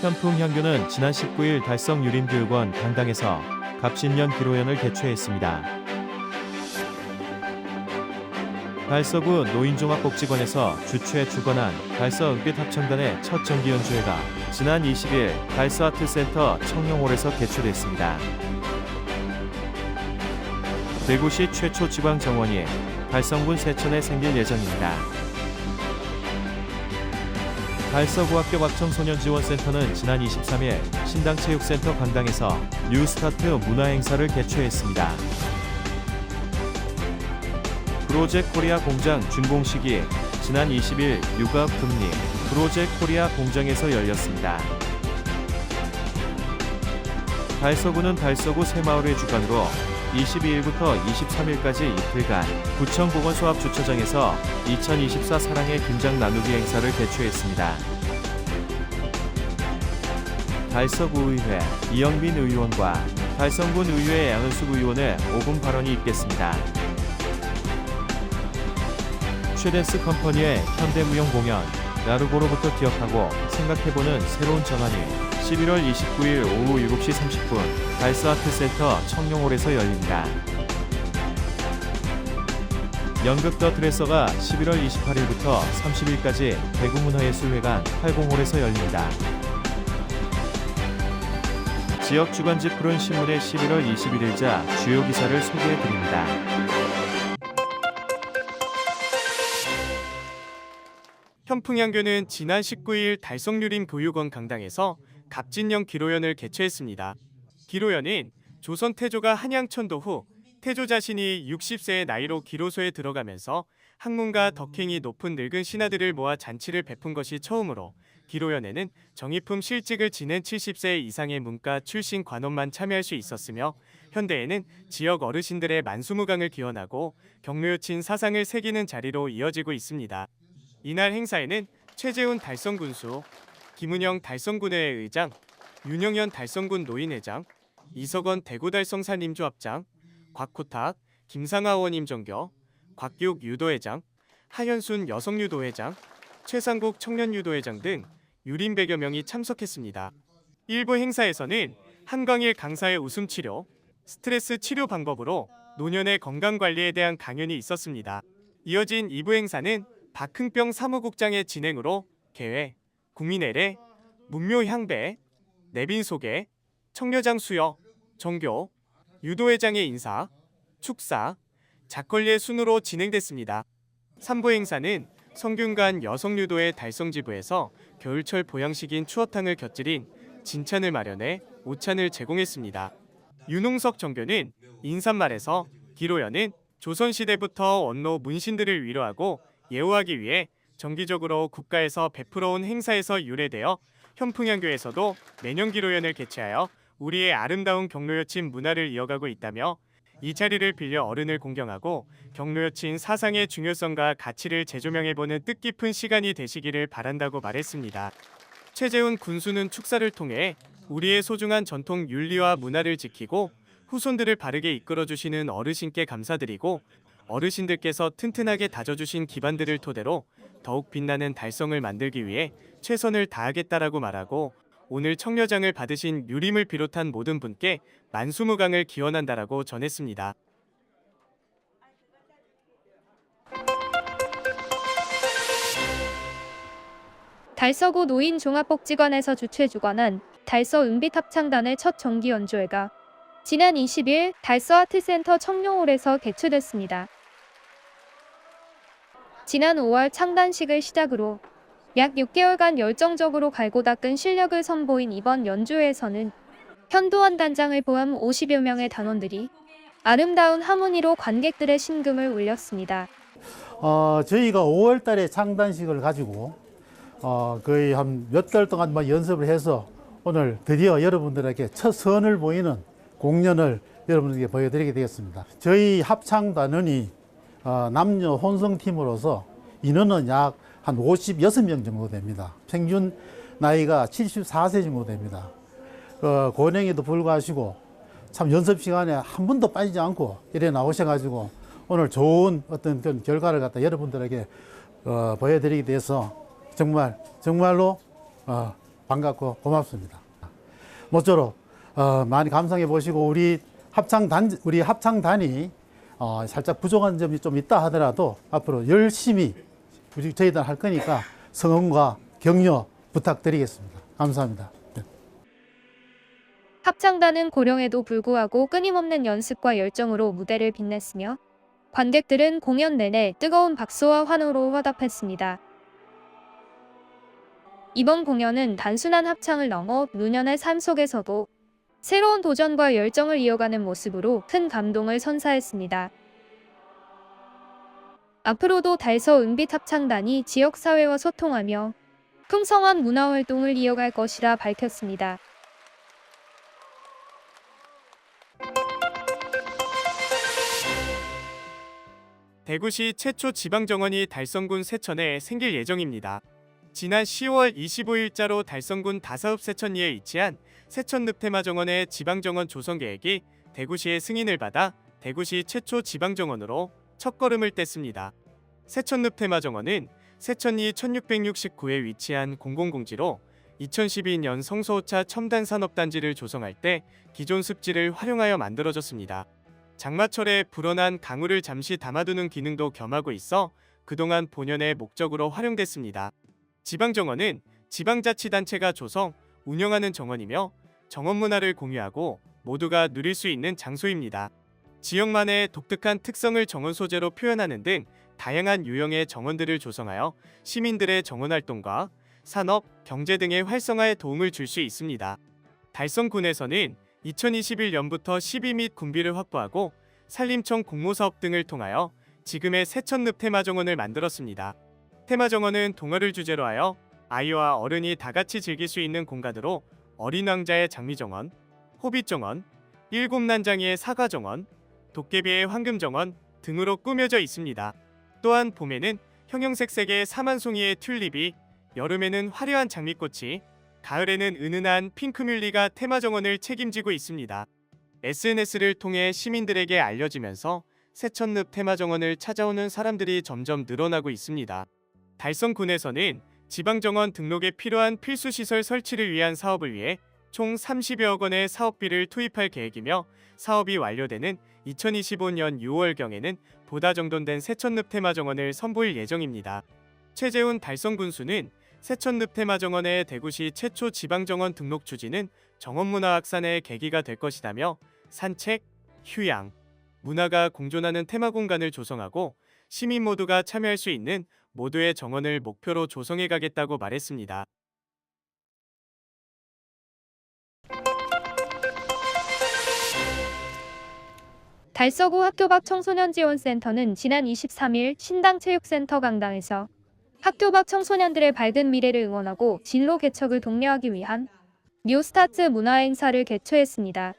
현풍향교는 지난 19일 달성유림교육원 강당에서 갑신년 기로연을 개최했습니다. 달서구 노인종합복지관에서 주최 주관한 달서 은빛 합창단의 첫 정기 연주회가 지난 20일 달서 아트센터 청룡홀에서 개최됐습니다. 대구시 최초 지방 정원이 달성군 세천에 생길 예정입니다. 달서구학교 박청소년지원센터는 지난 23일 신당체육센터 강당에서 뉴스타트 문화행사를 개최했습니다. 프로젝트 코리아 공장 준공식이 지난 20일 육아 금리 프로젝트 코리아 공장에서 열렸습니다. 달서구는 달서구 새마을회 주관으로 22일부터 23일까지 이틀간 구청 보건소합 주차장에서 2024 사랑의 김장 나누기 행사를 개최했습니다. 달서구의회 이영빈 의원과 달성군 의회 양은숙 의원의 5분 발언이 있겠습니다. 최댄스 컴퍼니의 현대무용 공연 나르고로부터 기억하고 생각해보는 새로운 전환이 11월 29일 오후 7시 30분 달서 아트센터 청룡홀에서 열립니다. 연극 더 드레서가 11월 28일부터 30일까지 대구문화예술회관 80홀에서 열립니다. 지역 주간지 푸른 신문의 11월 21일자 주요 기사를 소개해드립니다. 현풍향교는 지난 19일 달성유림 교육원 강당에서 갑진년 기로연을 개최했습니다. 기로연은 조선 태조가 한양천도 후 태조 자신이 60세의 나이로 기로소에 들어가면서 학문가 덕행이 높은 늙은 신하들을 모아 잔치를 베푼 것이 처음으로 기로연에는 정의품 실직을 지낸 70세 이상의 문과 출신 관원만 참여할 수 있었으며 현대에는 지역 어르신들의 만수무강을 기원하고 경로여친 사상을 새기는 자리로 이어지고 있습니다. 이날 행사에는 최재훈 달성군수, 김은영 달성군회의 의장, 윤영현 달성군 노인회장, 이석원 대구달성사님조합장, 곽호탁, 김상하 의원님 정교, 곽규욱 유도회장, 하현순 여성유도회장, 최상국 청년유도회장 등 유림 100여 명이 참석했습니다. 일부 행사에서는 한광일 강사의 웃음치료, 스트레스 치료 방법으로 노년의 건강관리에 대한 강연이 있었습니다. 이어진 2부 행사는 박흥병 사무국장의 진행으로 개회, 국민애례, 문묘향배, 내빈 소개, 청려장 수여, 정교, 유도회장의 인사, 축사, 작걸리의 순으로 진행됐습니다. 3부 행사는 성균관 여성유도회 달성지부에서 겨울철 보양식인 추어탕을 곁들인 진찬을 마련해 오찬을 제공했습니다. 윤홍석 정교는 인사말에서 기로연은 조선시대부터 원로 문신들을 위로하고 예우하기 위해 정기적으로 국가에서 베풀어온 행사에서 유래되어 현풍향교에서도 매년 기로연을 개최하여 우리의 아름다운 경로여친 문화를 이어가고 있다며 이 자리를 빌려 어른을 공경하고 경로여친 사상의 중요성과 가치를 재조명해보는 뜻깊은 시간이 되시기를 바란다고 말했습니다. 최재훈 군수는 축사를 통해 우리의 소중한 전통 윤리와 문화를 지키고 후손들을 바르게 이끌어주시는 어르신께 감사드리고 어르신들께서 튼튼하게 다져주신 기반들을 토대로 더욱 빛나는 달성을 만들기 위해 최선을 다하겠다라고 말하고 오늘 청려장을 받으신 유림을 비롯한 모든 분께 만수무강을 기원한다라고 전했습니다. 달서구 노인종합복지관에서 주최 주관한 달서 은빛 합창단의 첫 정기 연주회가 지난 20일 달서 아트센터 청룡홀에서 개최됐습니다. 지난 5월 창단식을 시작으로 약 6개월간 열정적으로 갈고 닦은 실력을 선보인 이번 연주회에서는 현도원 단장을 포함 50여 명의 단원들이 아름다운 하모니로 관객들의 심금을 울렸습니다. 저희가 5월 달에 창단식을 가지고 거의 한 몇 달 동안 연습을 해서 오늘 드디어 여러분들에게 첫 선을 보이는 공연을 여러분들에게 보여드리게 되겠습니다. 저희 합창단원이 남녀 혼성팀으로서 인원은 약 한 56명 정도 됩니다. 평균 나이가 74세 정도 됩니다. 고령에도 불구하시고 참 연습 시간에 한 번도 빠지지 않고 이래 나오셔가지고 오늘 좋은 어떤 그런 결과를 갖다 여러분들에게 보여드리게 돼서 정말로 반갑고 고맙습니다. 모쪼록 많이 감상해 보시고 우리 합창단이 살짝 부족한 점이 좀 있다 하더라도 앞으로 열심히 저희들 할 거니까 성원과 격려 부탁드리겠습니다. 감사합니다. 네. 합창단은 고령에도 불구하고 끊임없는 연습과 열정으로 무대를 빛냈으며 관객들은 공연 내내 뜨거운 박수와 환호로 화답했습니다. 이번 공연은 단순한 합창을 넘어 노년의 삶 속에서도 새로운 도전과 열정을 이어가는 모습으로 큰 감동을 선사했습니다. 앞으로도 달서 은빛 합창단이 지역사회와 소통하며 풍성한 문화활동을 이어갈 것이라 밝혔습니다. 대구시 최초 지방정원이 달성군 세천에 생길 예정입니다. 지난 10월 25일자로 달성군 다사읍 세천리에 위치한 세천늪테마정원의 지방정원 조성 계획이 대구시의 승인을 받아 대구시 최초 지방정원으로 첫걸음을 뗐습니다. 세천늪테마정원은 세천리 1669에 위치한 공공공지로 2012년 성소오차 첨단산업단지를 조성할 때 기존 습지를 활용하여 만들어졌습니다. 장마철에 불어난 강우를 잠시 담아두는 기능도 겸하고 있어 그동안 본연의 목적으로 활용됐습니다. 지방정원은 지방자치단체가 조성, 운영하는 정원이며 정원 문화를 공유하고 모두가 누릴 수 있는 장소입니다. 지역만의 독특한 특성을 정원 소재로 표현하는 등 다양한 유형의 정원들을 조성하여 시민들의 정원활동과 산업, 경제 등의 활성화에 도움을 줄 수 있습니다. 달성군에서는 2021년부터 시비 및 군비를 확보하고 산림청 공모사업 등을 통하여 지금의 세천늪 테마정원을 만들었습니다. 테마정원은 동화를 주제로 하여 아이와 어른이 다같이 즐길 수 있는 공간으로 어린 왕자의 장미정원, 호빗정원, 일곱난장이의 사과정원, 도깨비의 황금정원 등으로 꾸며져 있습니다. 또한 봄에는 형형색색의 사만송이의 튤립이, 여름에는 화려한 장미꽃이, 가을에는 은은한 핑크뮬리가 테마정원을 책임지고 있습니다. SNS를 통해 시민들에게 알려지면서 세천늪 테마정원을 찾아오는 사람들이 점점 늘어나고 있습니다. 달성군에서는 지방정원 등록에 필요한 필수시설 설치를 위한 사업을 위해 총 30여억 원의 사업비를 투입할 계획이며 사업이 완료되는 2025년 6월경에는 보다 정돈된 세천늪 테마정원을 선보일 예정입니다. 최재훈 달성군수는 세천늪 테마정원의 대구시 최초 지방정원 등록 추진은 정원문화 확산의 계기가 될 것이라며 산책, 휴양, 문화가 공존하는 테마 공간을 조성하고 시민 모두가 참여할 수 있는 모두의 정원을 목표로 조성해 가겠다고 말했습니다. 달서구 학교 밖 청소년 지원센터는 지난 23일 신당체육센터 강당에서 학교 밖 청소년들의 밝은 미래를 응원하고 진로 개척을 독려하기 위한 뉴스타트 문화행사를 개최했습니다.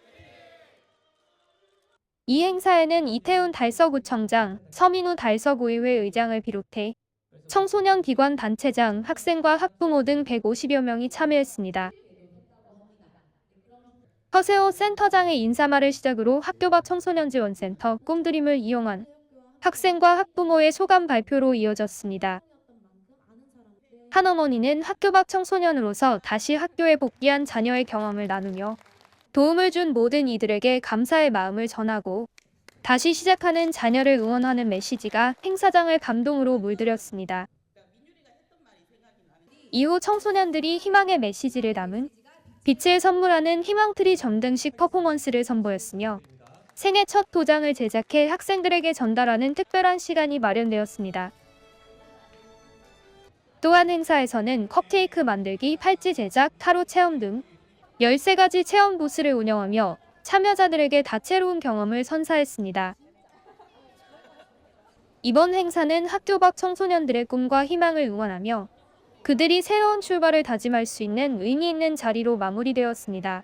이 행사에는 이태훈 달서구청장, 서민우 달서구의회 의장을 비롯해 청소년 기관 단체장, 학생과 학부모 등 150여 명이 참여했습니다. 허세호 센터장의 인사말을 시작으로 학교 밖 청소년 지원센터 꿈드림을 이용한 학생과 학부모의 소감 발표로 이어졌습니다. 한 어머니는 학교 밖 청소년으로서 다시 학교에 복귀한 자녀의 경험을 나누며 도움을 준 모든 이들에게 감사의 마음을 전하고 다시 시작하는 자녀를 응원하는 메시지가 행사장을 감동으로 물들였습니다. 이후 청소년들이 희망의 메시지를 담은 빛을 선물하는 희망트리 점등식 퍼포먼스를 선보였으며 생애 첫 도장을 제작해 학생들에게 전달하는 특별한 시간이 마련되었습니다. 또한 행사에서는 컵케이크 만들기, 팔찌 제작, 타로 체험 등 13가지 체험 부스를 운영하며 참여자들에게 다채로운 경험을 선사했습니다. 이번 행사는 학교 밖 청소년들의 꿈과 희망을 응원하며 그들이 새로운 출발을 다짐할 수 있는 의미 있는 자리로 마무리되었습니다.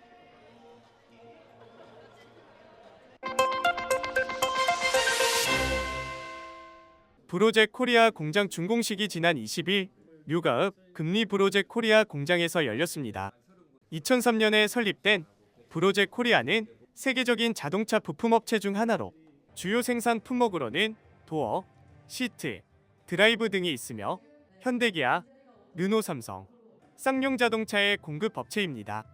브로젝 코리아 공장 준공식이 지난 20일 류가읍 금리 브로젝 코리아 공장에서 열렸습니다. 2003년에 설립된 브로젝 코리아는 세계적인 자동차 부품업체 중 하나로 주요 생산 품목으로는 도어, 시트, 드라이브 등이 있으며 현대기아, 르노삼성, 쌍용 자동차의 공급 업체입니다.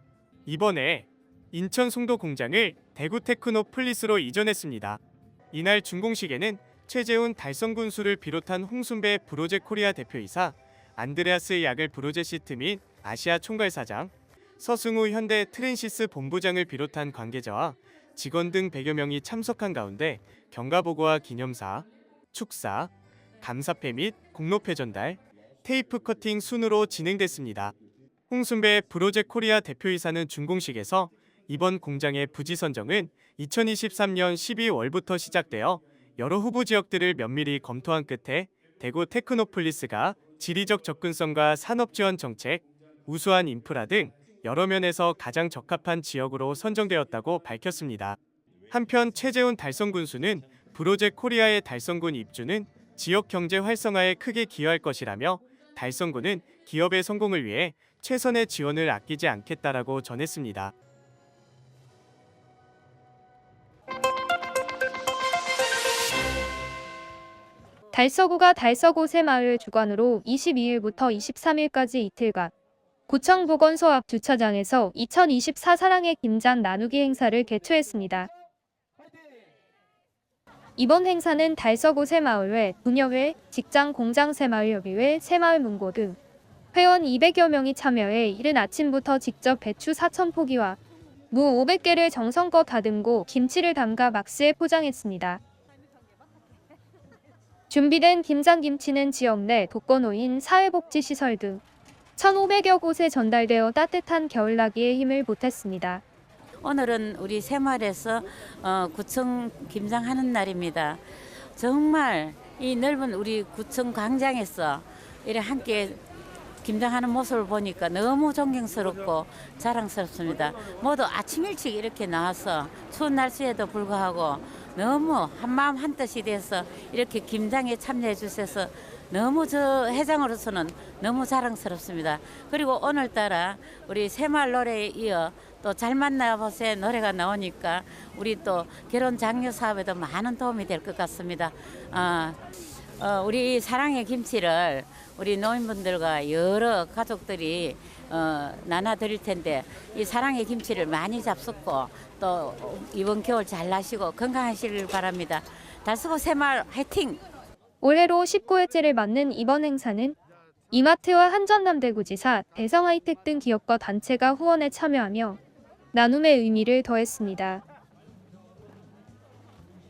이번에 인천 송도 공장을 대구 테크노폴리스로 이전했습니다. 이날 준공식에는 최재훈 달성군수를 비롯한 홍순배 브로제 코리아 대표이사, 안드레아스 야글 브로제 시트 및 아시아 총괄사장, 서승우 현대 트랜시스 본부장을 비롯한 관계자와 직원 등 100여 명이 참석한 가운데 경과보고와 기념사, 축사, 감사패 및 공로패 전달, 테이프 커팅 순으로 진행됐습니다. 홍순배 브로제 코리아 대표이사는 준공식에서 이번 공장의 부지 선정은 2023년 12월부터 시작되어 여러 후보 지역들을 면밀히 검토한 끝에 대구 테크노폴리스가 지리적 접근성과 산업 지원 정책, 우수한 인프라 등 여러 면에서 가장 적합한 지역으로 선정되었다고 밝혔습니다. 한편 최재훈 달성군수는 브로제 코리아의 달성군 입주는 지역 경제 활성화에 크게 기여할 것이라며 달성군은 기업의 성공을 위해 최선의 지원을 아끼지 않겠다라고 전했습니다. 달서구가 달서구 새마을 주관으로 22일부터 23일까지 이틀간 구청보건소 앞 주차장에서 2024 사랑의 김장 나누기 행사를 개최했습니다. 이번 행사는 달서구 새마을회, 분여회, 직장 공장 새마을협의회, 새마을 문고 등 회원 200여 명이 참여해 이른 아침부터 직접 배추 4,000포기와 무 500개를 정성껏 다듬고 김치를 담가 박스에 포장했습니다. 준비된 김장김치는 지역 내 독거노인, 사회복지시설 등 1,500여 곳에 전달되어 따뜻한 겨울나기에 힘을 보탰습니다. 오늘은 우리 새마을에서 구청 김장하는 날입니다. 정말 이 넓은 우리 구청 광장에서 이렇게 함께 김장하는 모습을 보니까 너무 존경스럽고 자랑스럽습니다. 모두 아침 일찍 이렇게 나와서 추운 날씨에도 불구하고 너무 한마음 한뜻이 돼서 이렇게 김장에 참여해 주셔서 너무 저 회장으로서는 너무 자랑스럽습니다. 그리고 오늘따라 우리 새마을 노래에 이어 또 잘 만나보세 노래가 나오니까 우리 또 결혼 장려 사업에도 많은 도움이 될 것 같습니다. 우리 사랑의 김치를 우리 노인분들과 여러 가족들이 나눠 드릴 텐데 이 사랑의 김치를 많이 잡숫고 또 이번 겨울 잘 나시고 건강하시길 바랍니다. 달서구 새마을 화이팅! 올해로 19회째를 맞는 이번 행사는 이마트와 한전남대구지사, 대성하이텍 등 기업과 단체가 후원에 참여하며 나눔의 의미를 더했습니다.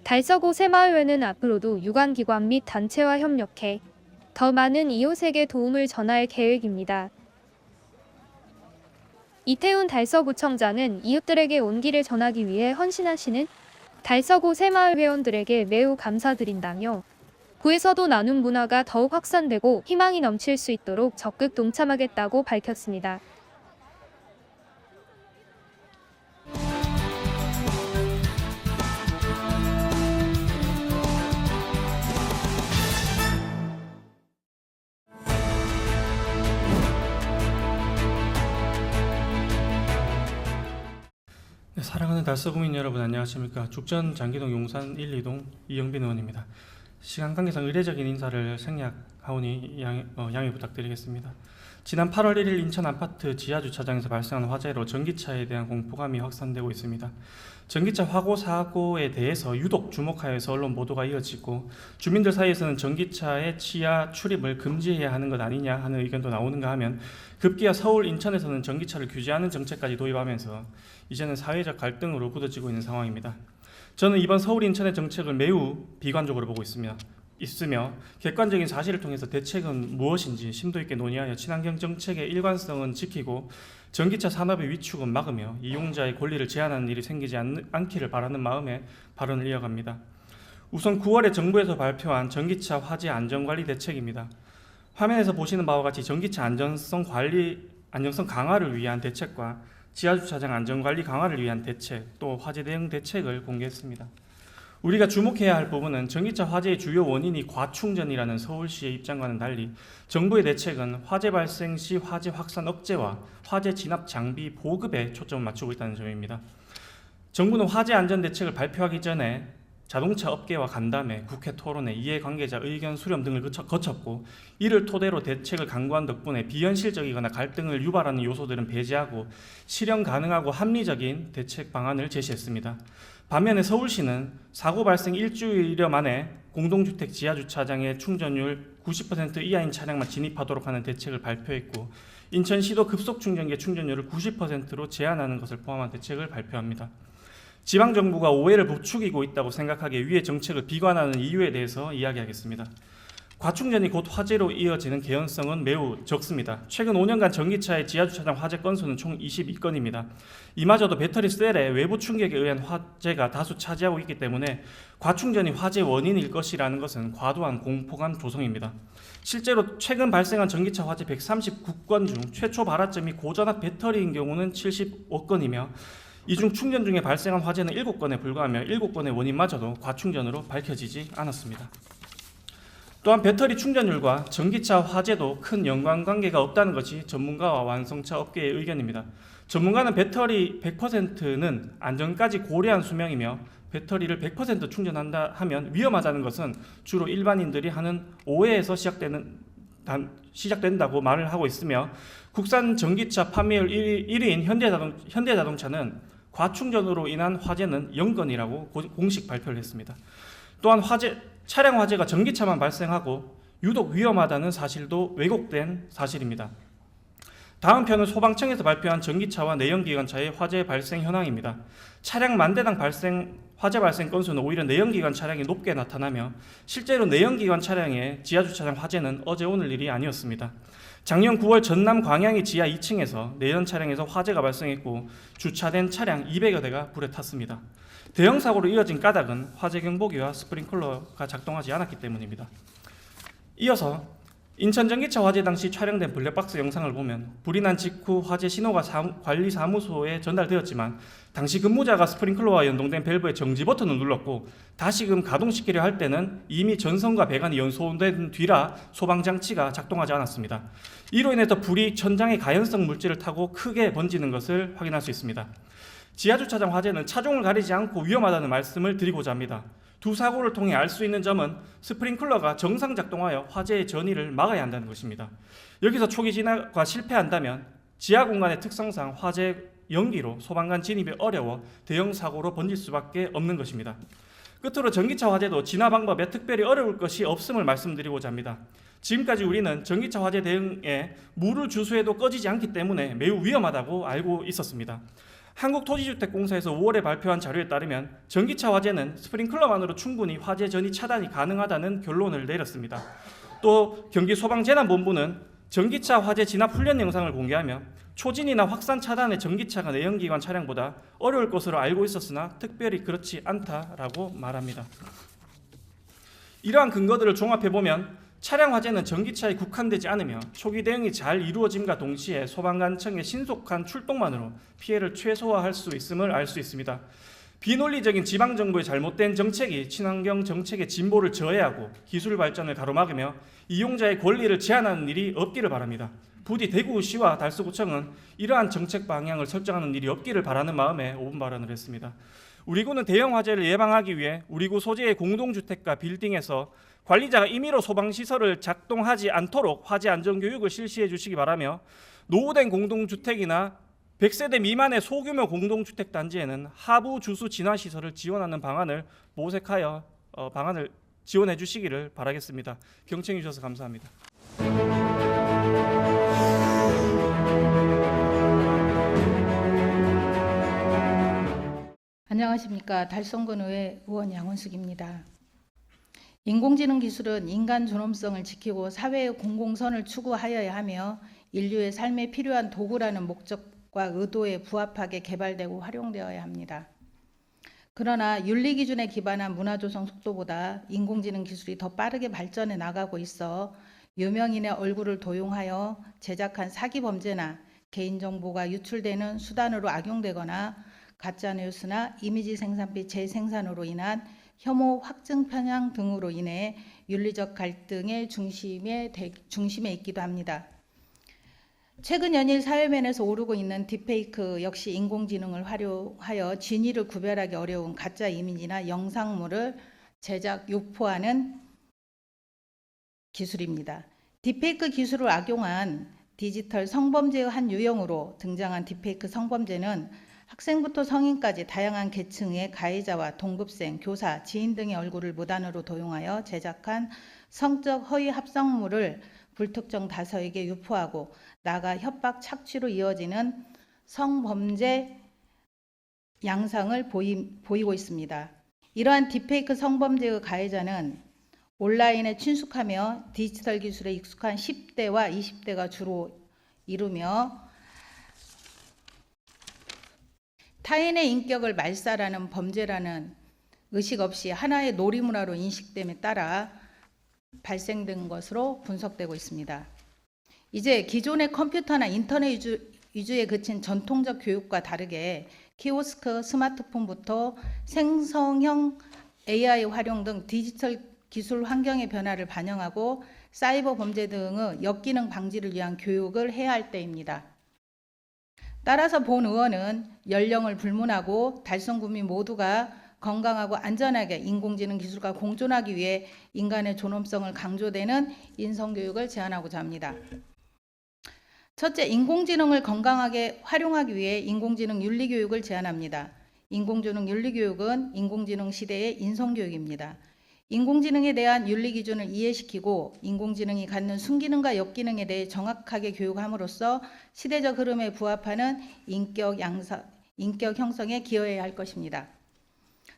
달서구 새마을회는 앞으로도 유관기관 및 단체와 협력해 더 많은 이웃에게 도움을 전할 계획입니다. 이태훈 달서구청장은 이웃들에게 온기를 전하기 위해 헌신하시는 달서구 새마을 회원들에게 매우 감사드린다며 구에서도 나눔 문화가 더욱 확산되고 희망이 넘칠 수 있도록 적극 동참하겠다고 밝혔습니다. 네, 사랑하는 달서구민 여러분 안녕하십니까. 죽전 장기동 용산 1, 2동 이영빈 의원입니다. 시간 관계상 의례적인 인사를 생략하오니 양해 부탁드리겠습니다. 지난 8월 1일 인천 아파트 지하주차장에서 발생한 화재로 전기차에 대한 공포감이 확산되고 있습니다. 전기차 화고 사고에 대해서 유독 주목하여서 언론 보도가 이어지고 주민들 사이에서는 전기차의 지하 출입을 금지해야 하는 것 아니냐 하는 의견도 나오는가 하면 급기야 서울, 인천에서는 전기차를 규제하는 정책까지 도입하면서 이제는 사회적 갈등으로 굳어지고 있는 상황입니다. 저는 이번 서울, 인천의 정책을 매우 비관적으로 보고 있으며 객관적인 사실을 통해서 대책은 무엇인지 심도 있게 논의하여 친환경 정책의 일관성은 지키고 전기차 산업의 위축은 막으며 이용자의 권리를 제한하는 일이 생기지 않기를 바라는 마음에 발언을 이어갑니다. 우선 9월에 정부에서 발표한 전기차 화재 안전관리 대책입니다. 화면에서 보시는 바와 같이 전기차 안전성 강화를 위한 대책과 지하주차장 안전관리 강화를 위한 대책, 또 화재 대응 대책을 공개했습니다. 우리가 주목해야 할 부분은 전기차 화재의 주요 원인이 과충전이라는 서울시의 입장과는 달리 정부의 대책은 화재 발생 시 화재 확산 억제와 화재 진압 장비 보급에 초점을 맞추고 있다는 점입니다. 정부는 화재 안전 대책을 발표하기 전에 자동차 업계와 간담회, 국회 토론회, 이해관계자 의견 수렴 등을 거쳤고 이를 토대로 대책을 강구한 덕분에 비현실적이거나 갈등을 유발하는 요소들은 배제하고 실현 가능하고 합리적인 대책 방안을 제시했습니다. 반면에 서울시는 사고 발생 일주일여 만에 공동주택 지하주차장의 충전율 90% 이하인 차량만 진입하도록 하는 대책을 발표했고 인천시도 급속충전기의 충전율을 90%로 제한하는 것을 포함한 대책을 발표합니다. 지방정부가 오해를 부추기고 있다고 생각하기에 위의 정책을 비관하는 이유에 대해서 이야기하겠습니다. 과충전이 곧 화재로 이어지는 개연성은 매우 적습니다. 최근 5년간 전기차의 지하주차장 화재 건수는 총 22건입니다. 이마저도 배터리 셀의 외부 충격에 의한 화재가 다수 차지하고 있기 때문에 과충전이 화재 원인일 것이라는 것은 과도한 공포감 조성입니다. 실제로 최근 발생한 전기차 화재 139건 중 최초 발화점이 고전압 배터리인 경우는 75건이며 이 중 충전 중에 발생한 화재는 7건에 불과하며 7건의 원인마저도 과충전으로 밝혀지지 않았습니다. 또한 배터리 충전율과 전기차 화재도 큰 연관관계가 없다는 것이 전문가와 완성차 업계의 의견입니다. 전문가는 배터리 100%는 안전까지 고려한 수명이며 배터리를 100% 충전한다 하면 위험하다는 것은 주로 일반인들이 하는 오해에서 시작된다고 말을 하고 있으며 국산 전기차 판매율 1위인 현대자동차는 과충전으로 인한 화재는 0건이라고 공식 발표를 했습니다. 또한 차량 화재가 전기차만 발생하고 유독 위험하다는 사실도 왜곡된 사실입니다. 다음 편은 소방청에서 발표한 전기차와 내연기관차의 화재 발생 현황입니다. 차량 만대당 화재 발생 건수는 오히려 내연기관 차량이 높게 나타나며 실제로 내연기관 차량의 지하주차장 화재는 어제 오늘 일이 아니었습니다. 작년 9월 전남 광양의 지하 2층에서 내연 차량에서 화재가 발생했고 주차된 차량 200여 대가 불에 탔습니다. 대형 사고로 이어진 까닭은 화재 경보기와 스프링클러가 작동하지 않았기 때문입니다. 이어서 인천 전기차 화재 당시 촬영된 블랙박스 영상을 보면 불이 난 직후 화재 신호가 관리사무소에 전달되었지만 당시 근무자가 스프링클러와 연동된 밸브의 정지 버튼을 눌렀고 다시금 가동시키려 할 때는 이미 전선과 배관이 연소된 뒤라 소방장치가 작동하지 않았습니다. 이로 인해서 불이 천장의 가연성 물질을 타고 크게 번지는 것을 확인할 수 있습니다. 지하주차장 화재는 차종을 가리지 않고 위험하다는 말씀을 드리고자 합니다. 두 사고를 통해 알 수 있는 점은 스프링클러가 정상 작동하여 화재의 전이를 막아야 한다는 것입니다. 여기서 초기 진화가 실패한다면 지하 공간의 특성상 화재 연기로 소방관 진입이 어려워 대형 사고로 번질 수밖에 없는 것입니다. 끝으로 전기차 화재도 진화 방법에 특별히 어려울 것이 없음을 말씀드리고자 합니다. 지금까지 우리는 전기차 화재 대응에 물을 주수해도 꺼지지 않기 때문에 매우 위험하다고 알고 있었습니다. 한국토지주택공사에서 5월에 발표한 자료에 따르면 전기차 화재는 스프링클러만으로 충분히 화재 전이 차단이 가능하다는 결론을 내렸습니다. 또 경기소방재난본부는 전기차 화재 진압 훈련 영상을 공개하며 초진이나 확산 차단의 전기차가 내연기관 차량보다 어려울 것으로 알고 있었으나 특별히 그렇지 않다라고 말합니다. 이러한 근거들을 종합해보면 차량 화재는 전기차에 국한되지 않으며 초기 대응이 잘 이루어짐과 동시에 소방관청의 신속한 출동만으로 피해를 최소화할 수 있음을 알 수 있습니다. 비논리적인 지방정부의 잘못된 정책이 친환경 정책의 진보를 저해하고 기술 발전을 가로막으며 이용자의 권리를 제한하는 일이 없기를 바랍니다. 부디 대구시와 달서구청은 이러한 정책 방향을 설정하는 일이 없기를 바라는 마음에 5분 발언을 했습니다. 우리 구는 대형 화재를 예방하기 위해 우리 구 소재의 공동주택과 빌딩에서 관리자가 임의로 소방시설을 작동하지 않도록 화재 안전교육을 실시해 주시기 바라며 노후된 공동주택이나 100세대 미만의 소규모 공동주택 단지에는 하부 주수 진화시설을 지원하는 방안을 모색하여 방안을 지원해 주시기를 바라겠습니다. 경청해 주셔서 감사합니다. 안녕하십니까. 달성군의회 의원 양원숙입니다. 인공지능 기술은 인간 존엄성을 지키고 사회의 공공선을 추구하여야 하며 인류의 삶에 필요한 도구라는 목적과 의도에 부합하게 개발되고 활용되어야 합니다. 그러나 윤리 기준에 기반한 문화 조성 속도보다 인공지능 기술이 더 빠르게 발전해 나가고 있어 유명인의 얼굴을 도용하여 제작한 사기 범죄나 개인정보가 유출되는 수단으로 악용되거나 가짜뉴스나 이미지 생산 및 재생산으로 인한 혐오 확증 편향 등으로 인해 윤리적 갈등의 중심에 있기도 합니다. 최근 연일 사회면에서 오르고 있는 딥페이크 역시 인공지능을 활용하여 진위를 구별하기 어려운 가짜 이미지나 영상물을 제작, 유포하는 기술입니다. 딥페이크 기술을 악용한 디지털 성범죄의 한 유형으로 등장한 딥페이크 성범죄는 학생부터 성인까지 다양한 계층의 가해자와 동급생, 교사, 지인 등의 얼굴을 무단으로 도용하여 제작한 성적 허위 합성물을 불특정 다수에게 유포하고 나아가 협박, 착취로 이어지는 성범죄 양상을 보이고 있습니다. 이러한 딥페이크 성범죄의 가해자는 온라인에 친숙하며 디지털 기술에 익숙한 10대와 20대가 주로 이루며 타인의 인격을 말살하는 범죄라는 의식 없이 하나의 놀이문화로 인식됨에 따라 발생된 것으로 분석되고 있습니다. 이제 기존의 컴퓨터나 인터넷 위주에 그친 전통적 교육과 다르게 키오스크, 스마트폰부터 생성형 AI 활용 등 디지털 기술 환경의 변화를 반영하고 사이버 범죄 등의 역기능 방지를 위한 교육을 해야 할 때입니다. 따라서 본 의원은 연령을 불문하고 달성 국민 모두가 건강하고 안전하게 인공지능 기술과 공존하기 위해 인간의 존엄성을 강조되는 인성교육을 제안하고자 합니다. 첫째, 인공지능을 건강하게 활용하기 위해 인공지능 윤리교육을 제안합니다. 인공지능 윤리교육은 인공지능 시대의 인성교육입니다. 인공지능에 대한 윤리 기준을 이해시키고 인공지능이 갖는 순기능과 역기능에 대해 정확하게 교육함으로써 시대적 흐름에 부합하는 인격 형성에 기여해야 할 것입니다.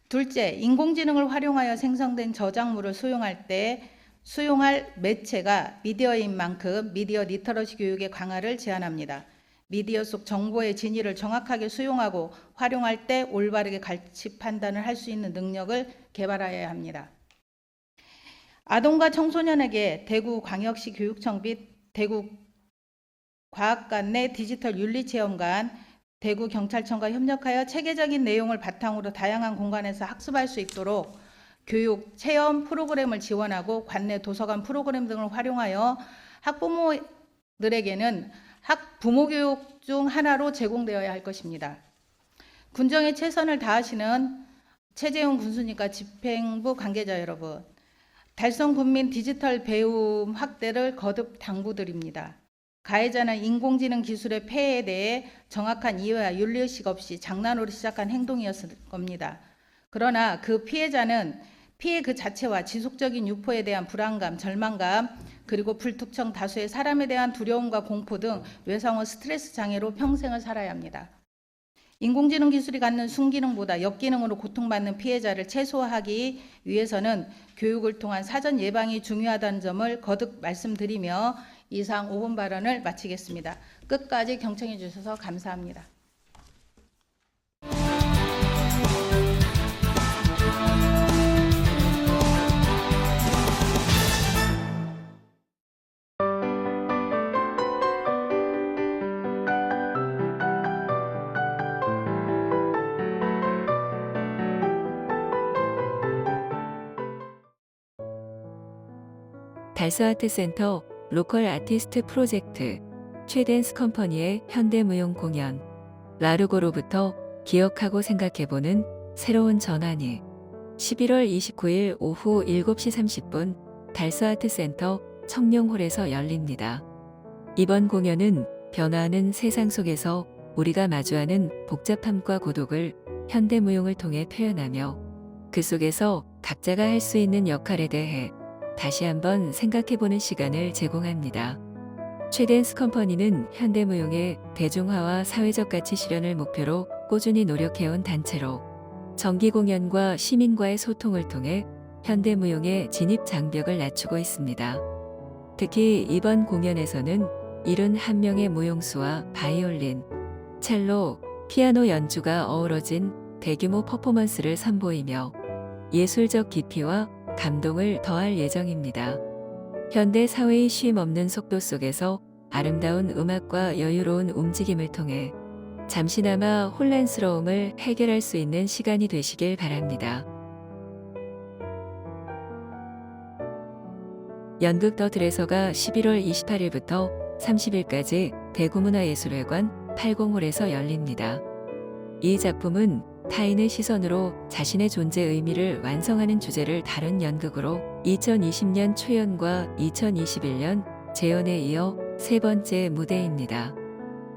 둘째, 인공지능을 활용하여 생성된 저작물을 수용할 때 수용할 매체가 미디어인 만큼 미디어 리터러시 교육의 강화를 제안합니다. 미디어 속 정보의 진위를 정확하게 수용하고 활용할 때 올바르게 가치 판단을 할 수 있는 능력을 개발하여야 합니다. 아동과 청소년에게 대구광역시 교육청 및 대구과학관 내 디지털 윤리체험관, 대구경찰청과 협력하여 체계적인 내용을 바탕으로 다양한 공간에서 학습할 수 있도록 교육, 체험 프로그램을 지원하고 관내 도서관 프로그램 등을 활용하여 학부모들에게는 부모 교육 중 하나로 제공되어야 할 것입니다. 군정에 최선을 다하시는 최재훈 군수님과 집행부 관계자 여러분, 달성 국민 디지털 배움 확대를 거듭 당부드립니다. 가해자는 인공지능 기술의 폐해에 대해 정확한 이해와 윤리의식 없이 장난으로 시작한 행동이었을 겁니다. 그러나 그 피해자는 피해 그 자체와 지속적인 유포에 대한 불안감, 절망감, 그리고 불특정 다수의 사람에 대한 두려움과 공포 등 외상후 스트레스 장애로 평생을 살아야 합니다. 인공지능 기술이 갖는 순기능보다 역기능으로 고통받는 피해자를 최소화하기 위해서는 교육을 통한 사전 예방이 중요하다는 점을 거듭 말씀드리며 이상 5분 발언을 마치겠습니다. 끝까지 경청해 주셔서 감사합니다. 달서아트센터 로컬 아티스트 프로젝트 최댄스 컴퍼니의 현대무용 공연 라르고로부터 기억하고 생각해보는 새로운 전환이 11월 29일 오후 7시 30분 달서아트센터 청룡홀에서 열립니다. 이번 공연은 변화하는 세상 속에서 우리가 마주하는 복잡함과 고독을 현대무용을 통해 표현하며 그 속에서 각자가 할 수 있는 역할에 대해 다시 한번 생각해보는 시간을 제공합니다. 최댄스 컴퍼니는 현대무용의 대중화와 사회적 가치 실현을 목표로 꾸준히 노력해온 단체로 정기 공연과 시민과의 소통을 통해 현대무용의 진입 장벽을 낮추고 있습니다. 특히 이번 공연에서는 71명의 무용수와 바이올린, 첼로, 피아노 연주가 어우러진 대규모 퍼포먼스를 선보이며 예술적 깊이와 감동을 더할 예정입니다. 현대 사회의 쉼 없는 속도 속에서 아름다운 음악과 여유로운 움직임을 통해 잠시나마 혼란스러움을 해결할 수 있는 시간이 되시길 바랍니다. 연극 더 드레서가 11월 28일부터 30일까지 대구문화예술회관 80홀에서 열립니다. 이 작품은 타인의 시선으로 자신의 존재 의미를 완성하는 주제를 다룬 연극으로 2020년 초연과 2021년 재연에 이어 세 번째 무대입니다.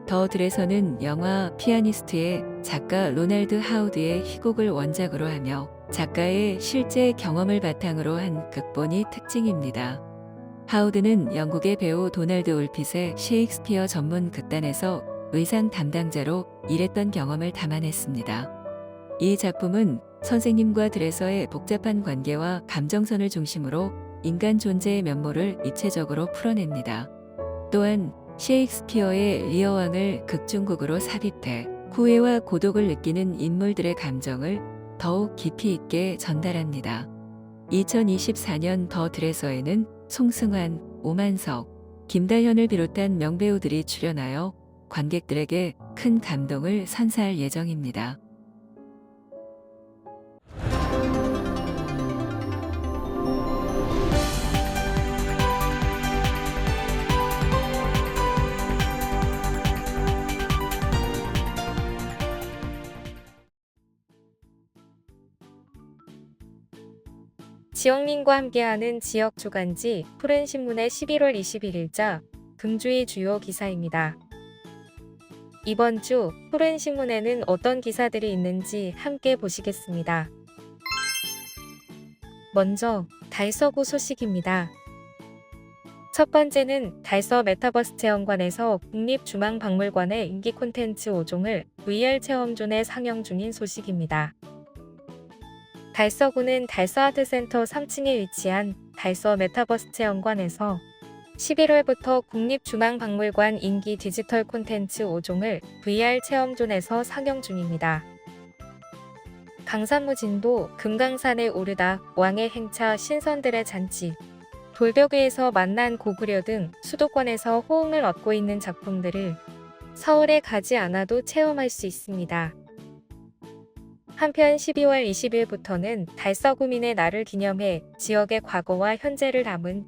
더 들에서는 영화 피아니스트의 작가 로날드 하우드의 희곡을 원작으로 하며 작가의 실제 경험을 바탕으로 한 극본이 특징입니다. 하우드는 영국의 배우 도널드 올핏의 셰익스피어 전문 극단에서 의상 담당자로 일했던 경험을 담아냈습니다. 이 작품은 선생님과 들에서의 복잡한 관계와 감정선을 중심으로 인간 존재의 면모를 입체적으로 풀어냅니다. 또한 셰익스피어의 리어왕을 극중극으로 삽입해 후회와 고독을 느끼는 인물들의 감정을 더욱 깊이 있게 전달합니다. 2024년 더 들에서에는 송승환, 오만석, 김다현을 비롯한 명배우들이 출연하여 관객들에게 큰 감동을 선사할 예정입니다. 지영민과 함께하는 지역 주간지 푸른신문의 11월 21일자 금주의 주요 기사입니다. 이번 주 푸른신문에는 어떤 기사들이 있는지 함께 보시겠습니다. 먼저 달서구 소식입니다. 첫 번째는 달서 메타버스 체험관에서 국립중앙박물관의 인기 콘텐츠 5종을 VR 체험존에 상영 중인 소식입니다. 달서구는 달서아트센터 3층에 위치한 달서 메타버스 체험관에서 11월부터 국립중앙박물관 인기 디지털 콘텐츠 5종을 VR 체험존에서 상영 중입니다. 강산무진도, 금강산에 오르다, 왕의 행차, 신선들의 잔치, 돌벽 위에서 만난 고구려 등 수도권에서 호응을 얻고 있는 작품들을 서울에 가지 않아도 체험할 수 있습니다. 한편 12월 20일부터는 달서구민의 날을 기념해 지역의 과거와 현재를 담은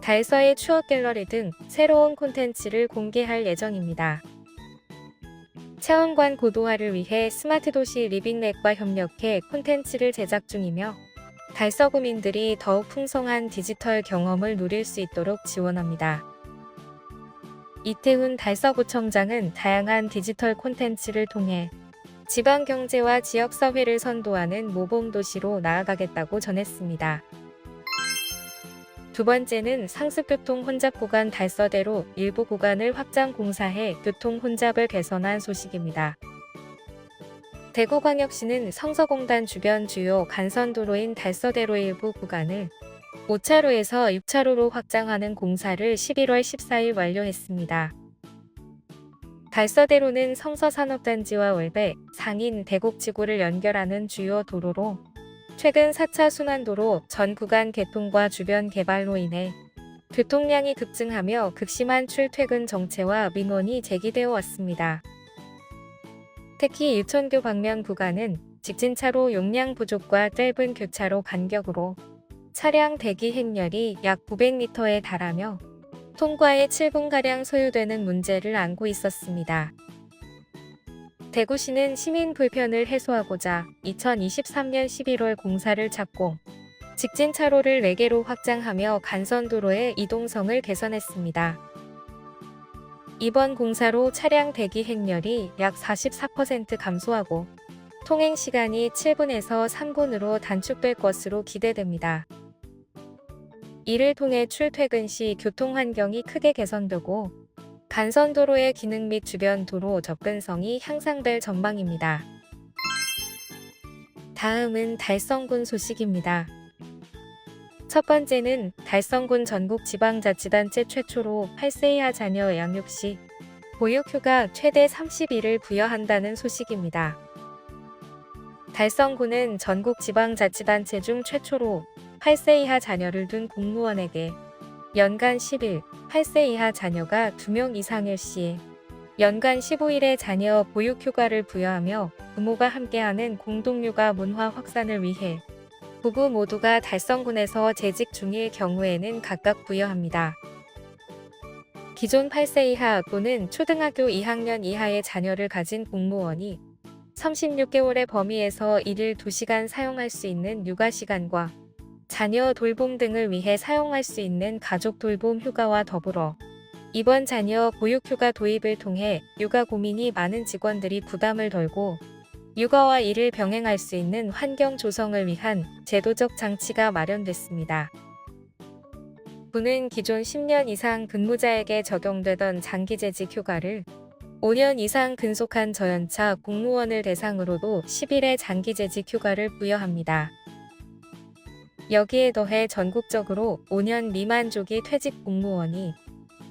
달서의 추억 갤러리 등 새로운 콘텐츠를 공개할 예정입니다. 체험관 고도화를 위해 스마트 도시 리빙랩과 협력해 콘텐츠를 제작 중이며 달서구민들이 더욱 풍성한 디지털 경험을 누릴 수 있도록 지원합니다. 이태훈 달서구청장은 다양한 디지털 콘텐츠를 통해 지방 경제와 지역 사회를 선도하는 모범도시로 나아가겠다고 전했습니다. 두 번째는 상습교통 혼잡 구간 달서대로 일부 구간을 확장 공사해 교통 혼잡을 개선한 소식입니다. 대구광역시는 성서공단 주변 주요 간선도로인 달서대로 일부 구간을 5차로에서 6차로로 확장하는 공사를 11월 14일 완료했습니다. 달서대로는 성서산업단지와 월배, 상인, 대곡지구를 연결하는 주요 도로로 최근 4차 순환도로 전 구간 개통과 주변 개발로 인해 교통량이 급증하며 극심한 출퇴근 정체와 민원이 제기되어 왔습니다. 특히 일천교 방면 구간은 직진차로 용량 부족과 짧은 교차로 간격으로 차량 대기 행렬이 약 900m에 달하며 통과에 7분가량 소요되는 문제를 안고 있었습니다. 대구시는 시민 불편을 해소하고자 2023년 11월 공사를 착공, 직진 차로를 4개로 확장하며 간선도로의 이동성을 개선했습니다. 이번 공사로 차량 대기 행렬이 약 44% 감소하고 통행 시간이 7분에서 3분으로 단축될 것으로 기대됩니다. 이를 통해 출퇴근 시 교통 환경이 크게 개선되고 간선도로의 기능 및 주변 도로 접근성이 향상될 전망입니다. 다음은 달성군 소식입니다. 첫 번째는 달성군 전국지방자치단체 최초로 8세 이하 자녀 양육 시 보육휴가 최대 30일을 부여한다는 소식입니다. 달성군은 전국지방자치단체 중 최초로 8세 이하 자녀를 둔 공무원에게 연간 10일, 8세 이하 자녀가 2명 이상일 시에 연간 15일의 자녀 보육휴가를 부여하며 부모가 함께하는 공동육아 문화 확산을 위해 부부 모두가 달성군에서 재직 중일 경우에는 각각 부여합니다. 기존 8세 이하 또는 초등학교 2학년 이하의 자녀를 가진 공무원이 36개월의 범위에서 1일 2시간 사용할 수 있는 육아 시간과 자녀 돌봄 등을 위해 사용할 수 있는 가족 돌봄 휴가와 더불어 이번 자녀 보육휴가 도입을 통해 육아 고민이 많은 직원들이 부담을 덜고 육아와 일을 병행할 수 있는 환경 조성을 위한 제도적 장치가 마련됐습니다. 군은 기존 10년 이상 근무자에게 적용되던 장기재직 휴가를 5년 이상 근속한 저연차 공무원을 대상으로도 10일의 장기재직 휴가를 부여합니다. 여기에 더해 전국적으로 5년 미만 조기 퇴직 공무원이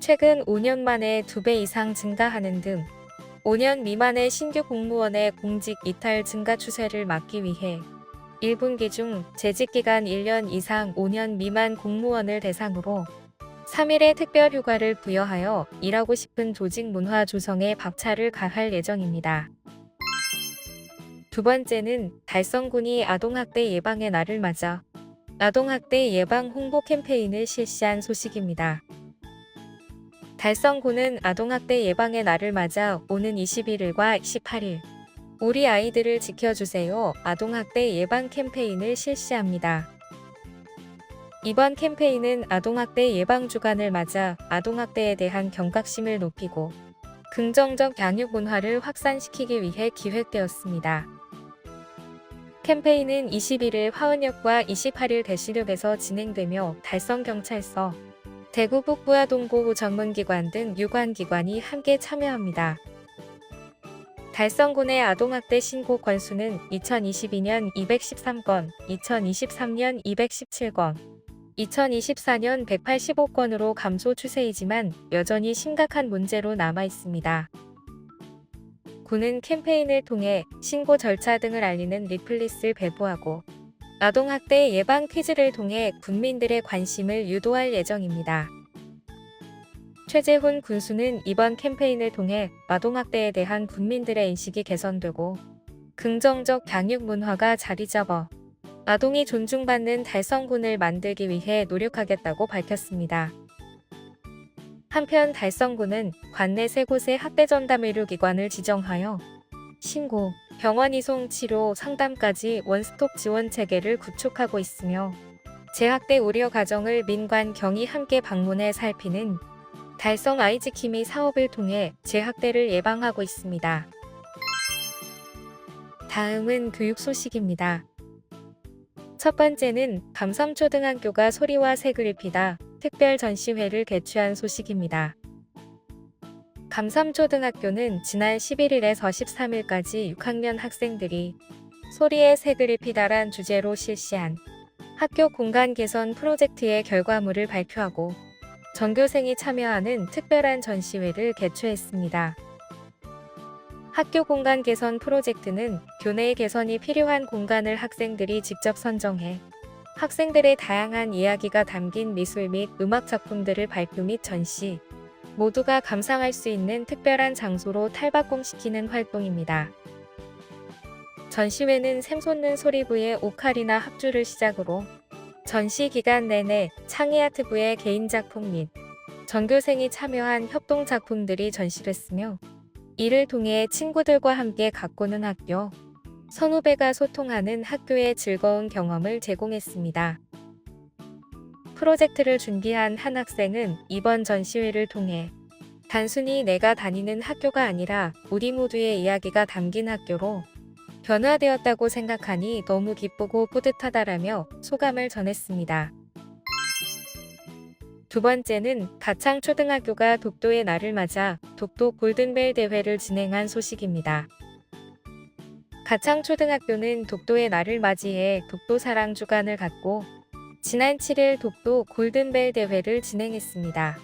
최근 5년 만에 2배 이상 증가하는 등 5년 미만의 신규 공무원의 공직 이탈 증가 추세를 막기 위해 1분기 중 재직기간 1년 이상 5년 미만 공무원을 대상으로 3일의 특별 휴가를 부여하여 일하고 싶은 조직 문화 조성에 박차를 가할 예정입니다. 두 번째는 달성군이 아동학대 예방의 날을 맞아 아동학대 예방 홍보 캠페인을 실시한 소식입니다. 달성군은 아동학대 예방의 날을 맞아 오는 21일과 28일 우리 아이들을 지켜주세요 아동학대 예방 캠페인을 실시합니다. 이번 캠페인은 아동학대 예방 주간을 맞아 아동학대에 대한 경각심을 높이고 긍정적 양육 문화를 확산시키기 위해 기획되었습니다. 캠페인은 21일 화은역과 28일 대시력에서 진행되며 달성경찰서, 대구 북부아동보호 전문기관 등 유관기관이 함께 참여합니다. 달성군의 아동학대 신고 건수는 2022년 213건, 2023년 217건, 2024년 185건으로 감소 추세이지만 여전히 심각한 문제로 남아 있습니다. 군은 캠페인을 통해 신고 절차 등을 알리는 리플릿을 배부하고 아동학대 예방 퀴즈를 통해 국민들의 관심을 유도할 예정입니다. 최재훈 군수는 이번 캠페인을 통해 아동학대에 대한 국민들의 인식이 개선되고 긍정적 양육 문화가 자리 잡아 아동이 존중받는 달성군을 만들기 위해 노력하겠다고 밝혔습니다. 한편 달성군은 관내 3곳의 학대전담 의료기관을 지정하여 신고, 병원 이송, 치료, 상담까지 원스톱 지원 체계를 구축하고 있으며 재학대 우려 가정을 민관 경이 함께 방문해 살피는 달성 아이지킴이 사업을 통해 재학대를 예방하고 있습니다. 다음은 교육 소식입니다. 첫 번째는 감섬초등학교가 소리와 색을 입히다 특별 전시회를 개최한 소식입니다. 감섬초등학교는 지난 11일에서 13일까지 6학년 학생들이 소리에 색을 입히다란 주제로 실시한 학교 공간 개선 프로젝트의 결과물을 발표하고 전교생이 참여하는 특별한 전시회를 개최했습니다. 학교 공간 개선 프로젝트는 교내의 개선이 필요한 공간을 학생들이 직접 선정해 학생들의 다양한 이야기가 담긴 미술 및 음악 작품들을 발표 및 전시, 모두가 감상할 수 있는 특별한 장소로 탈바꿈시키는 활동입니다. 전시회는 샘솟는 소리부의 오카리나 합주를 시작으로 전시 기간 내내 창의아트부의 개인작품 및 전교생이 참여한 협동작품들이 전시됐으며 이를 통해 친구들과 함께 가꾸는 학교, 선후배가 소통하는 학교의 즐거운 경험을 제공했습니다. 프로젝트를 준비한 한 학생은 이번 전시회를 통해 단순히 내가 다니는 학교가 아니라 우리 모두의 이야기가 담긴 학교로 변화되었다고 생각하니 너무 기쁘고 뿌듯하다라며 소감을 전했습니다. 두 번째는 가창초등학교가 독도의 날을 맞아 독도 골든벨 대회를 진행한 소식입니다. 가창초등학교는 독도의 날을 맞이해 독도사랑 주간을 갖고 지난 7일 독도 골든벨 대회를 진행했습니다.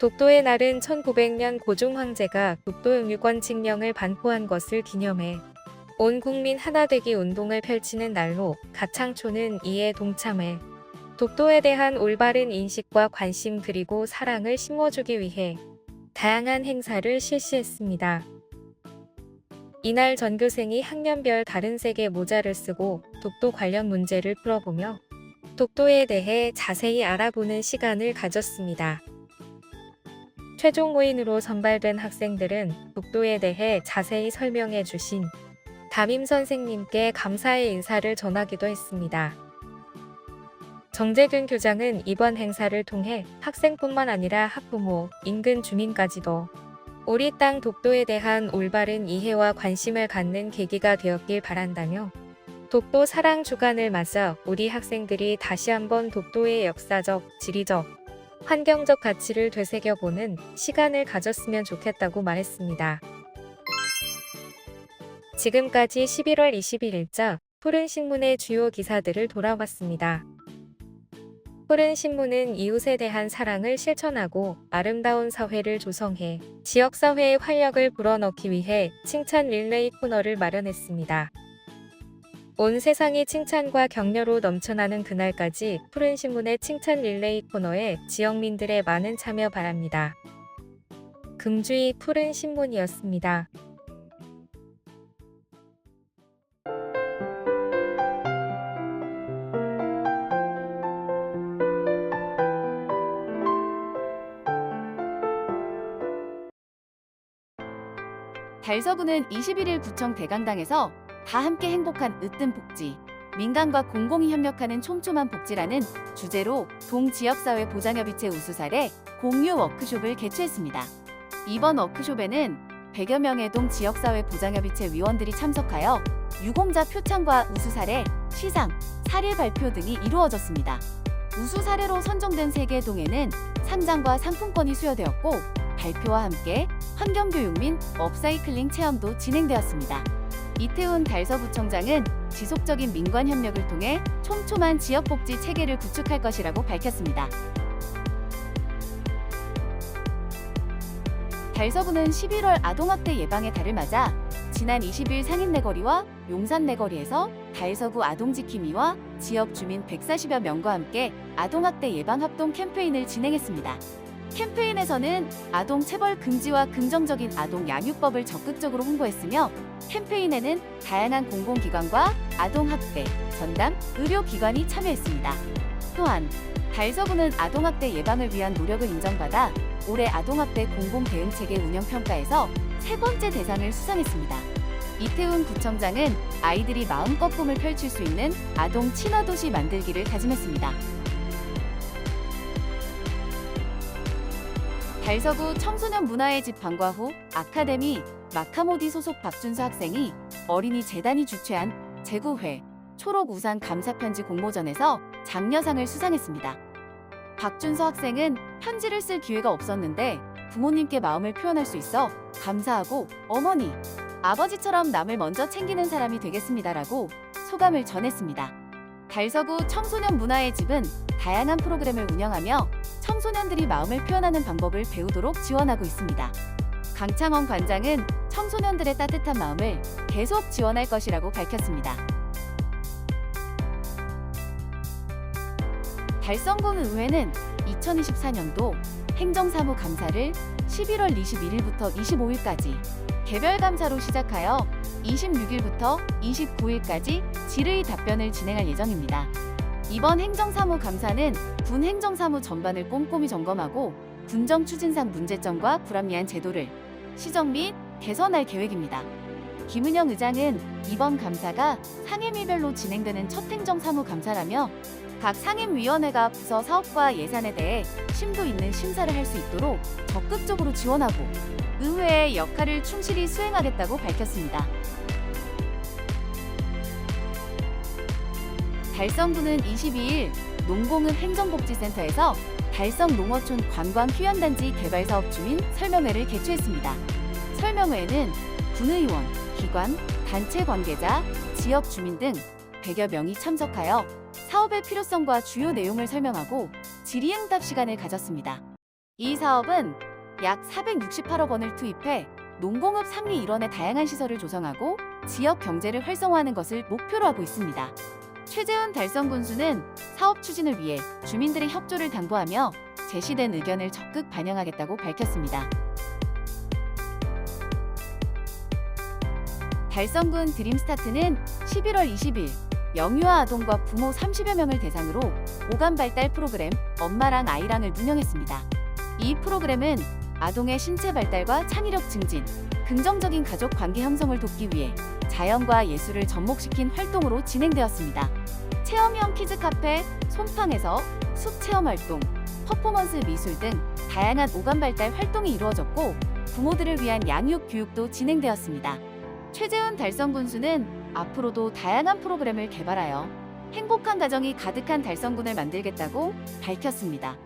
독도의 날은 1900년 고종 황제가 독도 영유권 칙령을 반포한 것을 기념해 온 국민 하나 되기 운동을 펼치는 날로 가창초는 이에 동참해 독도에 대한 올바른 인식과 관심 그리고 사랑을 심어주기 위해 다양한 행사를 실시했습니다. 이날 전교생이 학년별 다른 색의 모자를 쓰고 독도 관련 문제를 풀어보며 독도에 대해 자세히 알아보는 시간을 가졌습니다. 최종 모인으로 선발된 학생들은 독도에 대해 자세히 설명해 주신 담임 선생님께 감사의 인사를 전하기도 했습니다. 정재균 교장은 이번 행사를 통해 학생뿐만 아니라 학부모, 인근 주민까지도 우리 땅 독도에 대한 올바른 이해와 관심을 갖는 계기가 되었길 바란다며 독도 사랑 주간을 맞아 우리 학생들이 다시 한번 독도의 역사적, 지리적, 환경적 가치를 되새겨보는 시간을 가졌으면 좋겠다고 말했습니다. 지금까지 11월 21일자 푸른신문의 주요 기사들을 돌아봤습니다. 푸른신문은 이웃에 대한 사랑을 실천하고 아름다운 사회를 조성해 지역사회의 활력을 불어넣기 위해 칭찬 릴레이 코너를 마련했습니다. 온 세상이 칭찬과 격려로 넘쳐나는 그날까지 푸른신문의 칭찬 릴레이 코너에 지역민들의 많은 참여 바랍니다. 금주의 푸른신문이었습니다. 달서구는 21일 구청 대강당에서 다 함께 행복한 으뜸 복지, 민간과 공공이 협력하는 촘촘한 복지라는 주제로 동지역사회 보장협의체 우수사례 공유 워크숍을 개최했습니다. 이번 워크숍에는 100여 명의 동지역사회 보장협의체 위원들이 참석하여 유공자 표창과 우수사례, 시상, 사례 발표 등이 이루어졌습니다. 우수사례로 선정된 3개 동에는 상장과 상품권이 수여되었고 발표와 함께 환경교육 및 업사이클링 체험도 진행되었습니다. 이태훈 달서구청장은 지속적인 민관 협력을 통해 촘촘한 지역복지 체계를 구축할 것이라고 밝혔습니다. 달서구는 11월 아동학대 예방의 달을 맞아 지난 20일 상인내거리와 용산내거리에서 달서구 아동지킴이와 지역 주민 140여 명과 함께 아동학대 예방 합동 캠페인을 진행했습니다. 캠페인에서는 아동 체벌 금지와 긍정적인 아동 양육법을 적극적으로 홍보했으며 캠페인에는 다양한 공공기관과 아동학대, 전담, 의료기관이 참여했습니다. 또한 달서구는 아동학대 예방을 위한 노력을 인정받아 올해 아동학대 공공대응체계 운영평가에서 3번째 대상을 수상했습니다. 이태훈 구청장은 아이들이 마음껏 꿈을 펼칠 수 있는 아동 친화도시 만들기를 다짐했습니다. 달서구 청소년 문화의 집 방과후 아카데미 마카모디 소속 박준수 학생이 어린이 재단이 주최한 제9회 초록 우산 감사편지 공모전에서 장려상을 수상했습니다. 박준수 학생은 편지를 쓸 기회가 없었는데 부모님께 마음을 표현할 수 있어 감사하고 어머니, 아버지처럼 남을 먼저 챙기는 사람이 되겠습니다라고 소감을 전했습니다. 달서구 청소년 문화의 집은 다양한 프로그램을 운영하며 청소년들이 마음을 표현하는 방법을 배우도록 지원하고 있습니다. 강창원 관장은 청소년들의 따뜻한 마음을 계속 지원할 것이라고 밝혔습니다. 달성군 의회는 2024년도 행정사무 감사를 11월 21일부터 25일까지 개별 감사로 시작하여 26일부터 29일까지 질의 답변을 진행할 예정입니다. 이번 행정사무 감사는 군 행정사무 전반을 꼼꼼히 점검하고 군정 추진상 문제점과 불합리한 제도를 시정 및 개선할 계획입니다. 김은영 의장은 이번 감사가 상임위별로 진행되는 첫 행정사무 감사라며 각 상임위원회가 부서 사업과 예산에 대해 심도 있는 심사를 할 수 있도록 적극적으로 지원하고 의회의 역할을 충실히 수행하겠다고 밝혔습니다. 달성군은 22일 농공읍 행정복지센터에서 달성농어촌 관광휴양단지 개발사업 주민 설명회를 개최했습니다. 설명회에는 군의원, 기관, 단체 관계자, 지역 주민 등 100여 명이 참석하여 사업의 필요성과 주요 내용을 설명하고 질의응답 시간을 가졌습니다. 이 사업은 약 468억 원을 투입해 농공읍 상리 일원의 다양한 시설을 조성하고 지역 경제를 활성화하는 것을 목표로 하고 있습니다. 최재훈 달성군수는 사업 추진을 위해 주민들의 협조를 당부하며 제시된 의견을 적극 반영하겠다고 밝혔습니다. 달성군 드림스타트는 11월 20일 영유아 아동과 부모 30여 명을 대상으로 오감 발달 프로그램 엄마랑 아이랑을 운영했습니다. 이 프로그램은 아동의 신체 발달과 창의력 증진, 긍정적인 가족 관계 형성을 돕기 위해 자연과 예술을 접목시킨 활동으로 진행되었습니다. 체험형 키즈 카페, 솜팡에서 숲 체험 활동, 퍼포먼스 미술 등 다양한 오감 발달 활동이 이루어졌고 부모들을 위한 양육 교육도 진행되었습니다. 최재훈 달성 군수는 앞으로도 다양한 프로그램을 개발하여 행복한 가정이 가득한 달성군을 만들겠다고 밝혔습니다.